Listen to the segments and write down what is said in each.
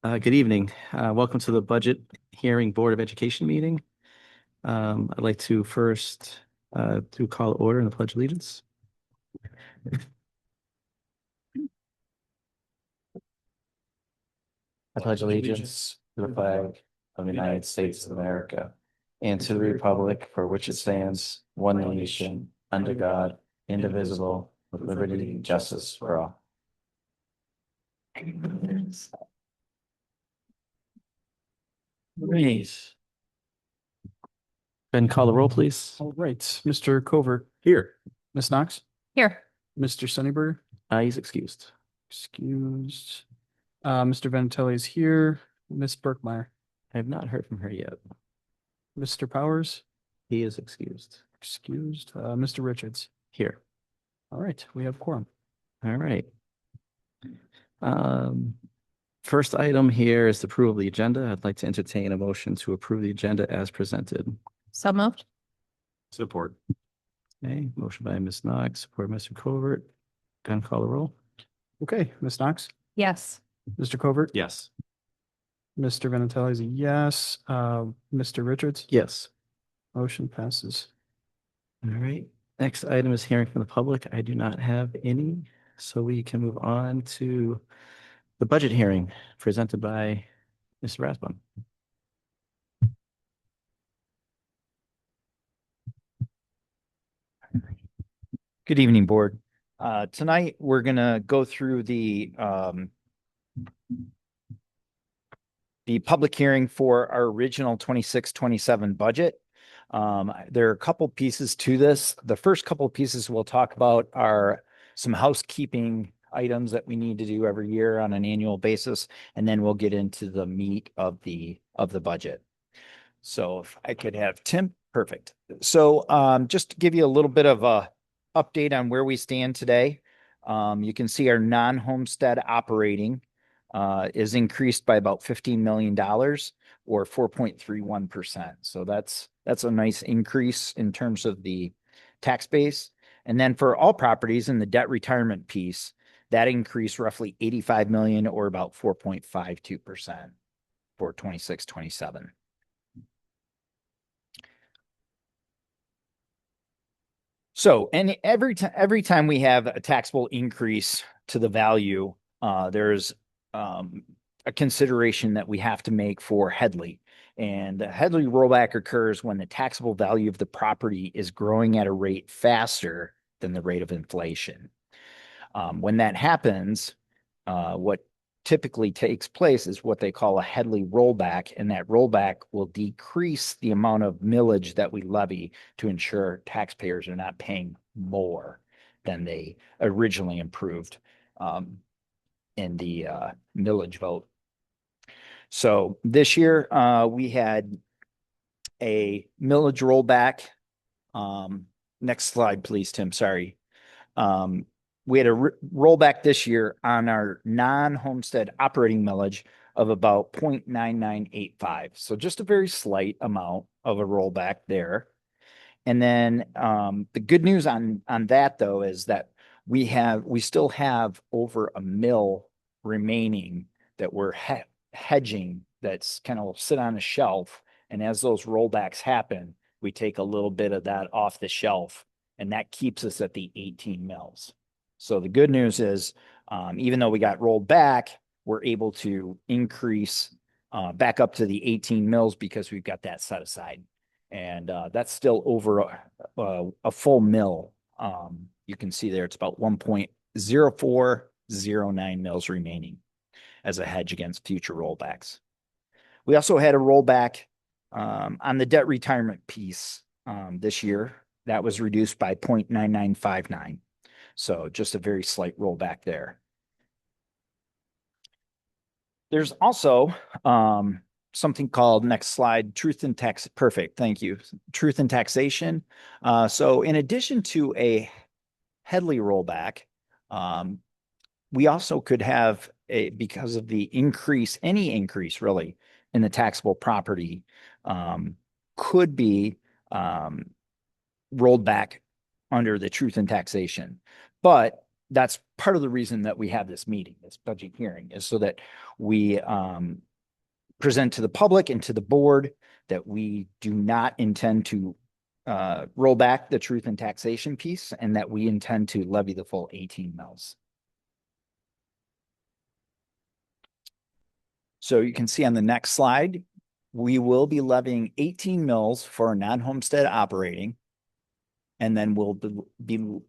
Good evening. Welcome to the Budget Hearing Board of Education meeting. I'd like to first do call to order and the Pledge of Allegiance. I pledge allegiance to the flag of the United States of America and to the republic for which it stands, one nation, under God, indivisible, with liberty and justice for all. Great. Ben, call the roll, please. All right, Mr. Covert. Here. Ms. Knox. Here. Mr. Sunnyberg. He's excused. Excused. Mr. Venatelli is here. Ms. Berkmeyer. I have not heard from her yet. Mr. Powers. He is excused. Excused. Mr. Richards. Here. All right, we have quorum. All right. First item here is the approval of the agenda. I'd like to entertain a motion to approve the agenda as presented. So moved. Support. Okay, motion by Ms. Knox, support by Mr. Covert. Gun call the roll. Okay, Ms. Knox. Yes. Mr. Covert. Yes. Mr. Venatelli is a yes. Mr. Richards. Yes. Motion passes. All right. Next item is hearing from the public. I do not have any, so we can move on to the budget hearing presented by Mr. Rathbun. Good evening, board. Tonight, we're gonna go through the public hearing for our original 26-27 budget. There are a couple pieces to this. The first couple pieces we'll talk about are some housekeeping items that we need to do every year on an annual basis, and then we'll get into the meat of the budget. So if I could have Tim, perfect. So just to give you a little bit of a update on where we stand today. You can see our non-homestead operating is increased by about $15 million or 4.31%. So that's a nice increase in terms of the tax base. And then for all properties in the debt retirement piece, that increased roughly 85 million or about 4.52% for 26-27. So, and every time we have a taxable increase to the value, there's a consideration that we have to make for Headley. And the Headley rollback occurs when the taxable value of the property is growing at a rate faster than the rate of inflation. When that happens, what typically takes place is what they call a Headley rollback, and that rollback will decrease the amount of millage that we levy to ensure taxpayers are not paying more than they originally approved in the millage vote. So this year we had a millage rollback. Next slide, please, Tim. Sorry. We had a rollback this year on our non-homestead operating millage of about 0.9985. So just a very slight amount of a rollback there. And then the good news on that though is that we still have over a mill remaining that we're hedging that's kind of sit on a shelf. And as those rollbacks happen, we take a little bit of that off the shelf, and that keeps us at the 18 mills. So the good news is, even though we got rolled back, we're able to increase back up to the 18 mills because we've got that set aside. And that's still over a full mill. You can see there, it's about 1.0409 mills remaining as a hedge against future rollbacks. We also had a rollback on the debt retirement piece this year. That was reduced by 0.9959. So just a very slight rollback there. There's also something called, next slide, truth in tax. Perfect. Thank you. Truth in taxation. So in addition to a Headley rollback, we also could have because of the increase, any increase really in the taxable property could be rolled back under the truth in taxation. But that's part of the reason that we have this meeting, this budget hearing, is so that we present to the public and to the board that we do not intend to roll back the truth and taxation piece, and that we intend to levy the full 18 mills. So you can see on the next slide, we will be levying 18 mills for non-homestead operating. And then we'll be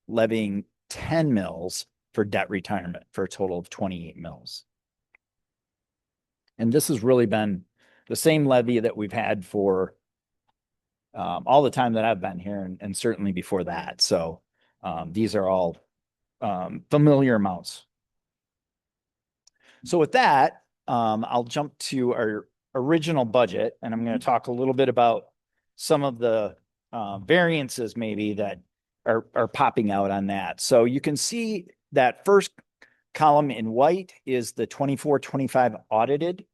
levying 10 mills for debt retirement for a total of 28 mills. And this has really been the same levy that we've had for all the time that I've been here, and certainly before that. So these are all familiar amounts. So with that, I'll jump to our original budget, and I'm going to talk a little bit about some of the variances maybe that are popping out on that. So you can see that first column in white is the 24-25 audited.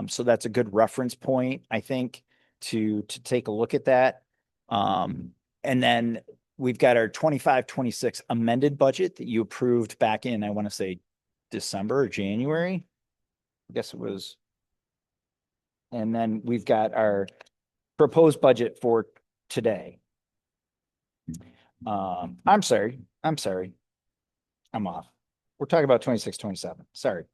So that's a good reference point, I think, to take a look at that. And then we've got our 25-26 amended budget that you approved back in, I want to say, December or January. I guess it was. And then we've got our proposed budget for today. I'm sorry. I'm off. We're talking about 26-27. Sorry.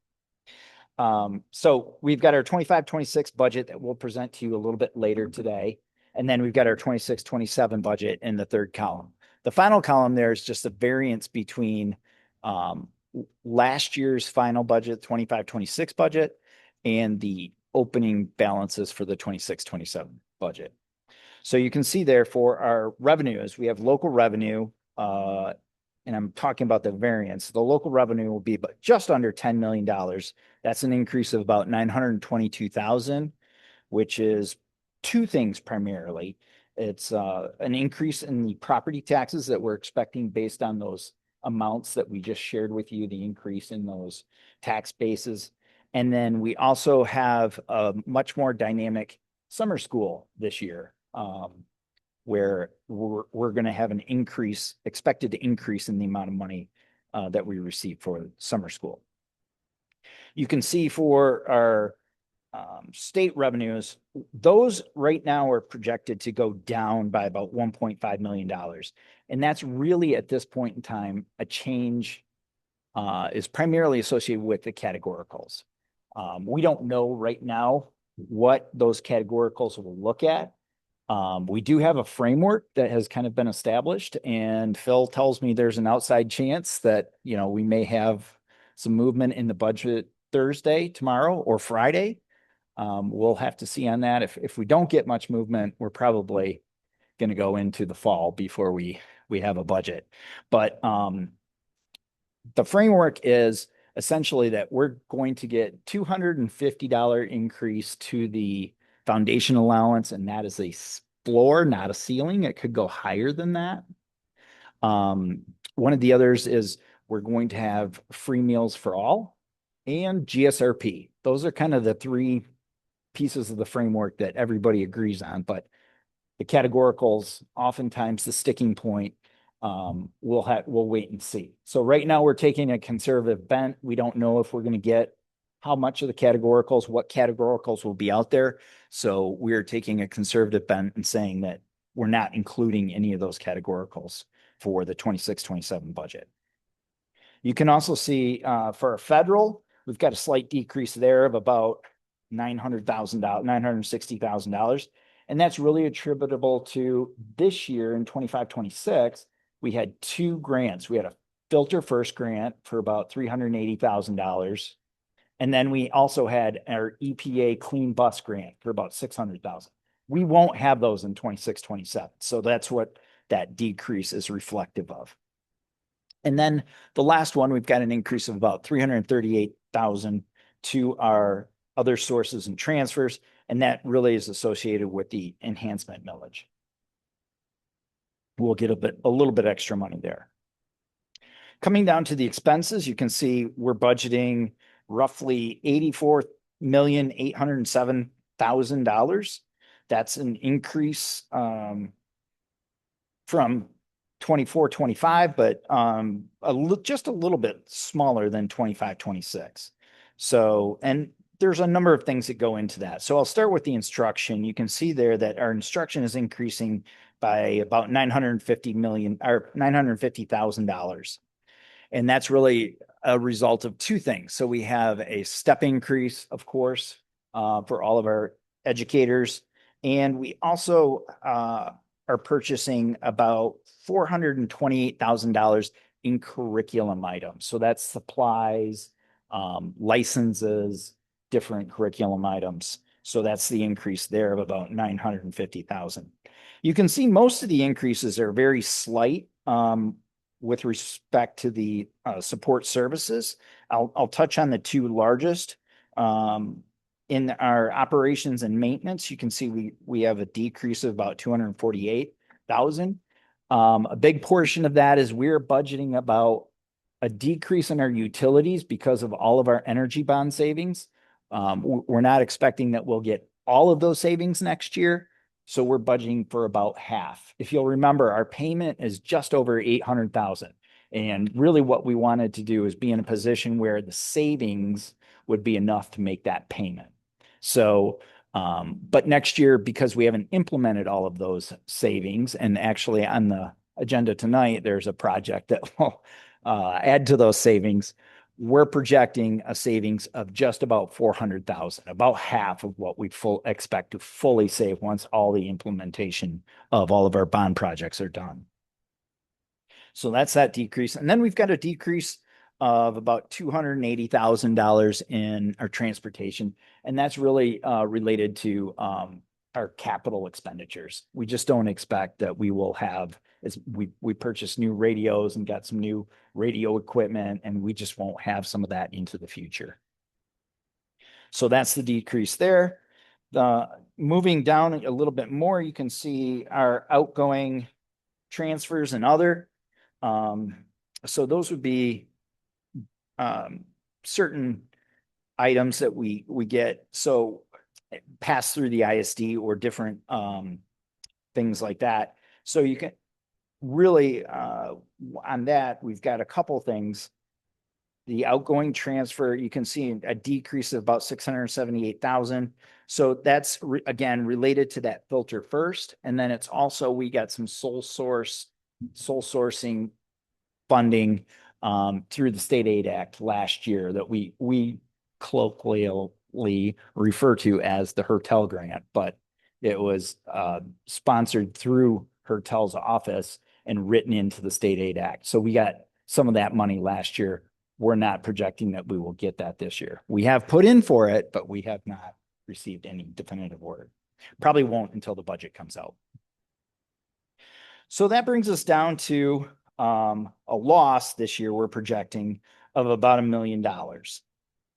So we've got our 25-26 budget that we'll present to you a little bit later today. And then we've got our 26-27 budget in the third column. The final column there is just a variance between last year's final budget, 25-26 budget, and the opening balances for the 26-27 budget. So you can see there for our revenues, we have local revenue, and I'm talking about the variance. The local revenue will be just under $10 million. That's an increase of about 922,000, which is two things primarily. It's an increase in the property taxes that we're expecting based on those amounts that we just shared with you, the increase in those tax bases. And then we also have a much more dynamic summer school this year, where we're going to have an increase, expected to increase in the amount of money that we receive for summer school. You can see for our state revenues, those right now are projected to go down by about $1.5 million. And that's really at this point in time, a change is primarily associated with the categoricals. We don't know right now what those categoricals will look at. We do have a framework that has kind of been established, and Phil tells me there's an outside chance that, you know, we may have some movement in the budget Thursday, tomorrow, or Friday. We'll have to see on that. If we don't get much movement, we're probably going to go into the fall before we have a budget. But the framework is essentially that we're going to get $250 increase to the foundation allowance, and that is a floor, not a ceiling. It could go higher than that. One of the others is we're going to have free meals for all and GSRP. Those are kind of the three pieces of the framework that everybody agrees on, but the categoricals, oftentimes the sticking point, we'll wait and see. So right now we're taking a conservative bent. We don't know if we're going to get how much of the categoricals, what categoricals will be out there. So we're taking a conservative bent and saying that we're not including any of those categoricals for the 26-27 budget. You can also see for a federal, we've got a slight decrease there of about $900,000, $960,000. And that's really attributable to this year in 25-26, we had two grants. We had a Filter First grant for about $380,000. And then we also had our EPA Clean Bus grant for about $600,000. We won't have those in 26-27. So that's what that decrease is reflective of. And then the last one, we've got an increase of about $338,000 to our other sources and transfers. And that really is associated with the enhancement millage. We'll get a little bit extra money there. Coming down to the expenses, you can see we're budgeting roughly $84,807,000. That's an increase from 24, 25, but just a little bit smaller than 25, 26. So, and there's a number of things that go into that. So I'll start with the instruction. You can see there that our instruction is increasing by about 950 million or $950,000. And that's really a result of two things. So we have a step increase, of course, for all of our educators. And we also are purchasing about $428,000 in curriculum items. So that's supplies, licenses, different curriculum items. So that's the increase there of about 950,000. You can see most of the increases are very slight with respect to the support services. I'll touch on the two largest. In our operations and maintenance, you can see we have a decrease of about 248,000. A big portion of that is we're budgeting about a decrease in our utilities because of all of our energy bond savings. We're not expecting that we'll get all of those savings next year. So we're budgeting for about half. If you'll remember, our payment is just over 800,000. And really what we wanted to do is be in a position where the savings would be enough to make that payment. So, but next year, because we haven't implemented all of those savings, and actually on the agenda tonight, there's a project that will add to those savings. We're projecting a savings of just about 400,000, about half of what we expect to fully save once all the implementation of all of our bond projects are done. So that's that decrease. And then we've got a decrease of about $280,000 in our transportation. And that's really related to our capital expenditures. We just don't expect that we will have, as we purchased new radios and got some new radio equipment, and we just won't have some of that into the future. So that's the decrease there. Moving down a little bit more, you can see our outgoing transfers and other. So those would be certain items that we get. So pass through the ISD or different things like that. So you can really on that, we've got a couple things. The outgoing transfer, you can see a decrease of about 678,000. So that's again related to that filter first. And then it's also, we got some sole sourcing funding through the State Aid Act last year that we colloquially refer to as the Hertel grant, but it was sponsored through Hertel's office and written into the State Aid Act. So we got some of that money last year. We're not projecting that we will get that this year. We have put in for it, but we have not received any definitive order. Probably won't until the budget comes out. So that brings us down to a loss this year we're projecting of about $1 million.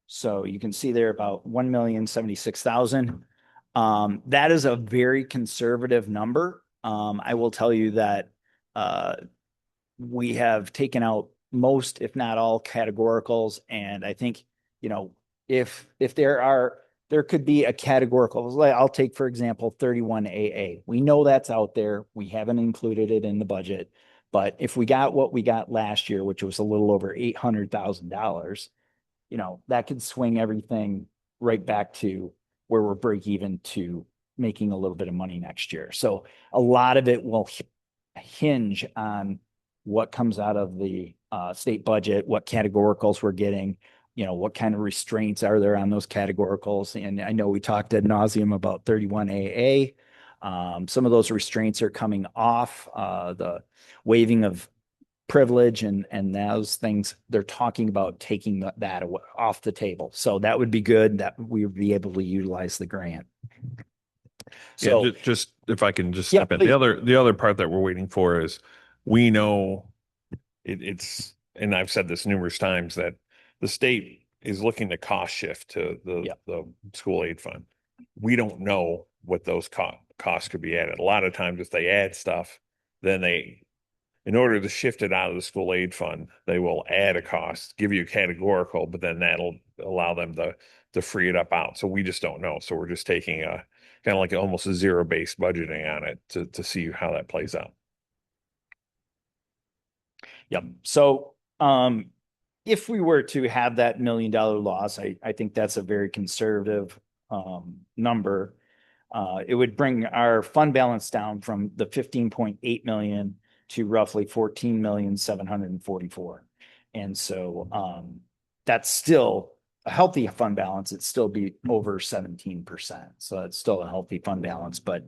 So you can see there about 1,076,000. That is a very conservative number. I will tell you that we have taken out most, if not all, categoricals. And I think, you know, if there could be a categorical, I'll take, for example, 31AA. We know that's out there. We haven't included it in the budget. But if we got what we got last year, which was a little over $800,000, you know, that could swing everything right back to where we're break even to making a little bit of money next year. So a lot of it will hinge on what comes out of the state budget, what categoricals we're getting, you know, what kind of restraints are there on those categoricals. And I know we talked ad nauseum about 31AA. Some of those restraints are coming off, the waiving of privilege and those things. They're talking about taking that off the table. So that would be good that we would be able to utilize the grant. So yeah, just if I can just step in. please. The other part that we're waiting for is we know it's, and I've said this numerous times, that the state is looking to cost shift to the school aid fund. We don't know what those costs could be added. A lot of times if they add stuff, then in order to shift it out of the school aid fund, they will add a cost, give you a categorical, but then that'll allow them to free it up out. So we just don't know. So we're just taking a kind of like almost a zero-based budgeting on it to see how that plays out. Yep. So, if we were to have that $1 million loss, I think that's a very conservative, number. It would bring our fund balance down from the 15.8 million to roughly 14,744,000. And so, that's still a healthy fund balance. It'd still be over 17%. So it's still a healthy fund balance, but,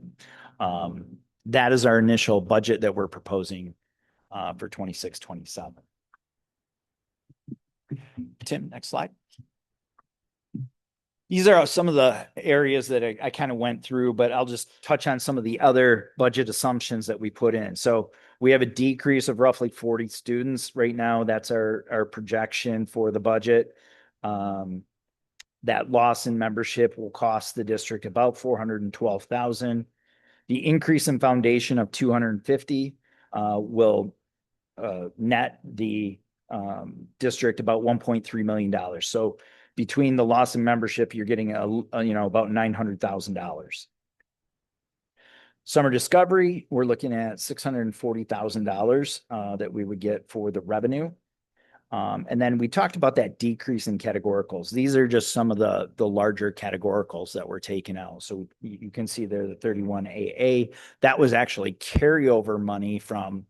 that is our initial budget that we're proposing, for 26, 27. Tim, next slide. These are some of the areas that I kind of went through, but I'll just touch on some of the other budget assumptions that we put in. So we have a decrease of roughly 40 students right now. That's our projection for the budget. That loss in membership will cost the district about 412,000. The increase in foundation of 250 will net the district about $1.3 million. So between the loss in membership, you're getting about $900,000. Summer Discovery, we're looking at $640,000 that we would get for the revenue. And then we talked about that decrease in categoricals. These are just some of the larger categoricals that were taken out. So you can see there the 31AA, that was actually carryover money from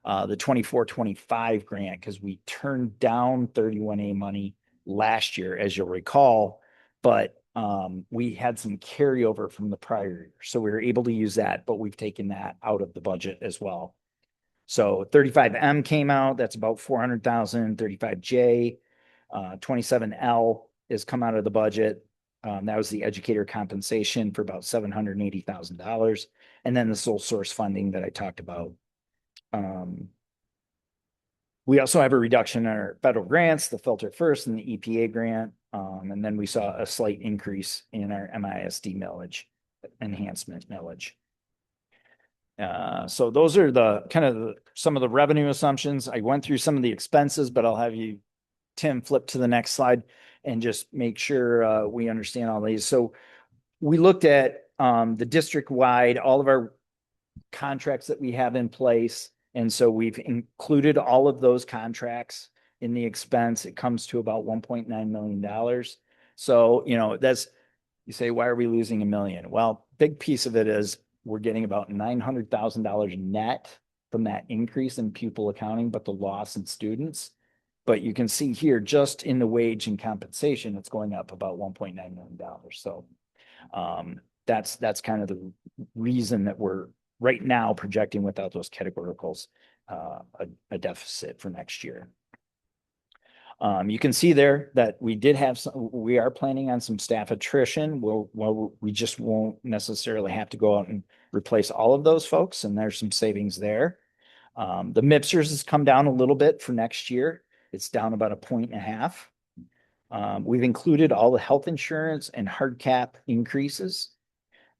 the 24-25 grant, because we turned down 31A money last year, as you'll recall, but we had some carryover from the prior year. So we were able to use that, but we've taken that out of the budget as well. So 35M came out, that's about 400,000. 35J, 27L has come out of the budget. That was the educator compensation for about $780,000. And then the sole source funding that I talked about. We also have a reduction in our federal grants, the Filter First and the EPA grant. And then we saw a slight increase in our MISD millage, enhancement millage. So those are the some of the revenue assumptions. I went through some of the expenses, but I'll have you, Tim, flip to the next slide and just make sure we understand all these. So we looked at the district-wide, all of our contracts that we have in place. And so we've included all of those contracts in the expense. It comes to about $1.9 million. So, you say, why are we losing $1 million? Well, big piece of it is we're getting about $900,000 net from that increase in pupil accounting, but the loss in students. But you can see here, just in the wage and compensation, it's going up about $1.9 million. So that's kind of the reason that we're right now projecting, without those categoricals, a deficit for next year. You can see there that we are planning on some staff attrition. We just won't necessarily have to go out and replace all of those folks, and there's some savings there. The MIPSers has come down a little bit for next year. It's down about 1.5 points. We've included all the health insurance and hard cap increases.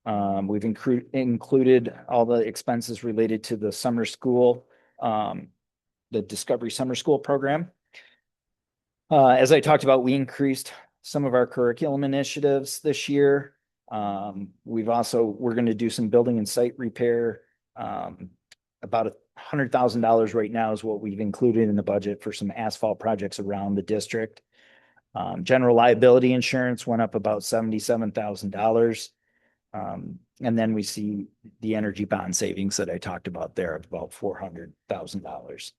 We've included all the expenses related to the summer school, the Discovery Summer School program. As I talked about, we increased some of our curriculum initiatives this year. We're going to do some building and site repair. About $100,000 right now is what we've included in the budget for some asphalt projects around the district. General liability insurance went up about $77,000. And then we see the energy bond savings that I talked about there of about $400,000.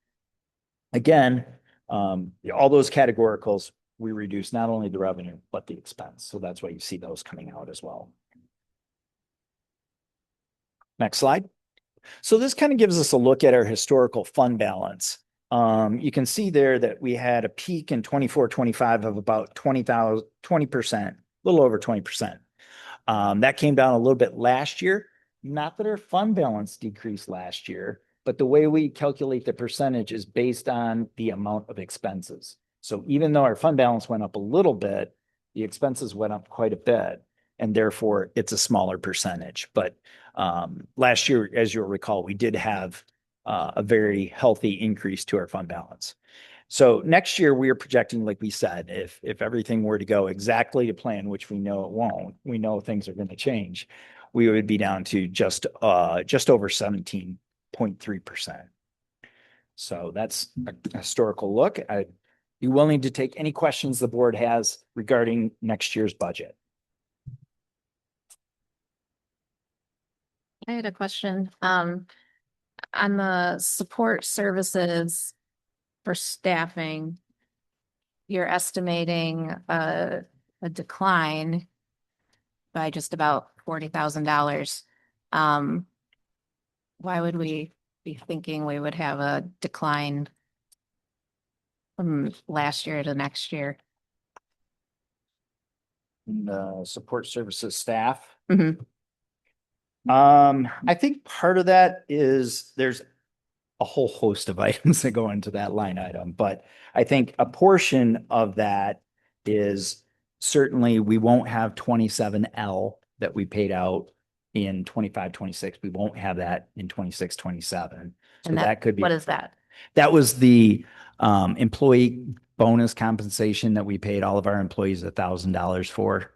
Again, all those categoricals, we reduce not only the revenue, but the expense. So that's why you see those coming out as well. Next slide. So this kind of gives us a look at our historical fund balance. You can see there that we had a peak in 24-25 of about 20%, a little over 20%. That came down a little bit last year. Not that our fund balance decreased last year, but the way we calculate the percentage is based on the amount of expenses. So even though our fund balance went up a little bit, the expenses went up quite a bit, and therefore it's a smaller percentage. But last year, as you'll recall, we did have a very healthy increase to our fund balance. So next year we are projecting, like we said, if everything were to go exactly to plan, which we know it won't, we know things are going to change, we would be down to just over 17.3%. So that's a historical look. I'd be willing to take any questions the board has regarding next year's budget. I had a question, on the support services for staffing. You're estimating a decline by just about $40,000. Why would we be thinking we would have a decline from last year to next year? The support services staff. Mhm. I think part of that is there's a whole host of items that go into that line item, but I think a portion of that is certainly we won't have 27L that we paid out in 25, 26. We won't have that in 26, 27. So And that could be. What is that? That was the employee bonus compensation that we paid all of our employees $1,000 for.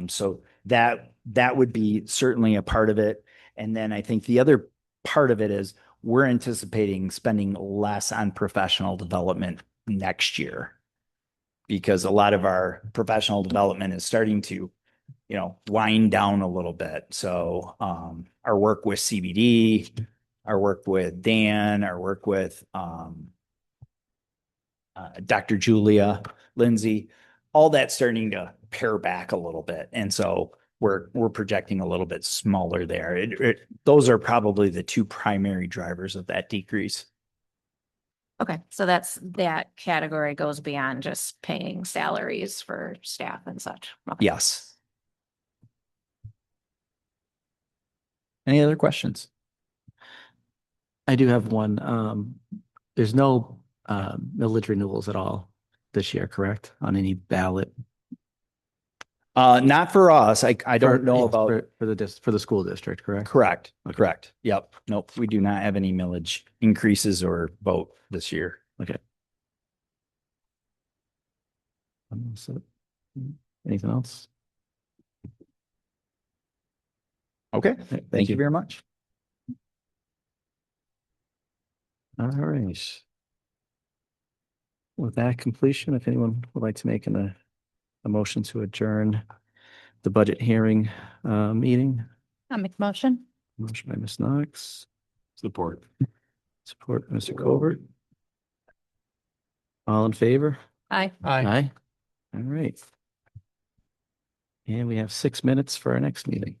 So that would be certainly a part of it. And then I think the other part of it is we're anticipating spending less on professional development next year because a lot of our professional development is starting to, wind down a little bit. So our work with CBD, our work with Dan, our work with Dr. Julia, Lindsay, all that's starting to pare back a little bit. And so we're projecting a little bit smaller there. Those are probably the two primary drivers of that decrease. Okay, so that category goes beyond just paying salaries for staff and such. Okay. Yes. Any other questions? I do have one. There's no millage renewals at all this year, correct? On any ballot? Not for us. I don't know yes, about. for the school district, correct? Correct. Okay. Correct. Yep. Nope. We do not have any millage increases or vote this year. Okay. So, anything else? Okay. Okay, Thank you very much. All right. With that completion, if anyone would like to make a motion to adjourn the budget hearing meeting. I'll make a motion. Motion by Ms. Knox, Support. support by Mr. Colbert. All in favor? Aye. Aye. All right. And we have 6 minutes for our next meeting.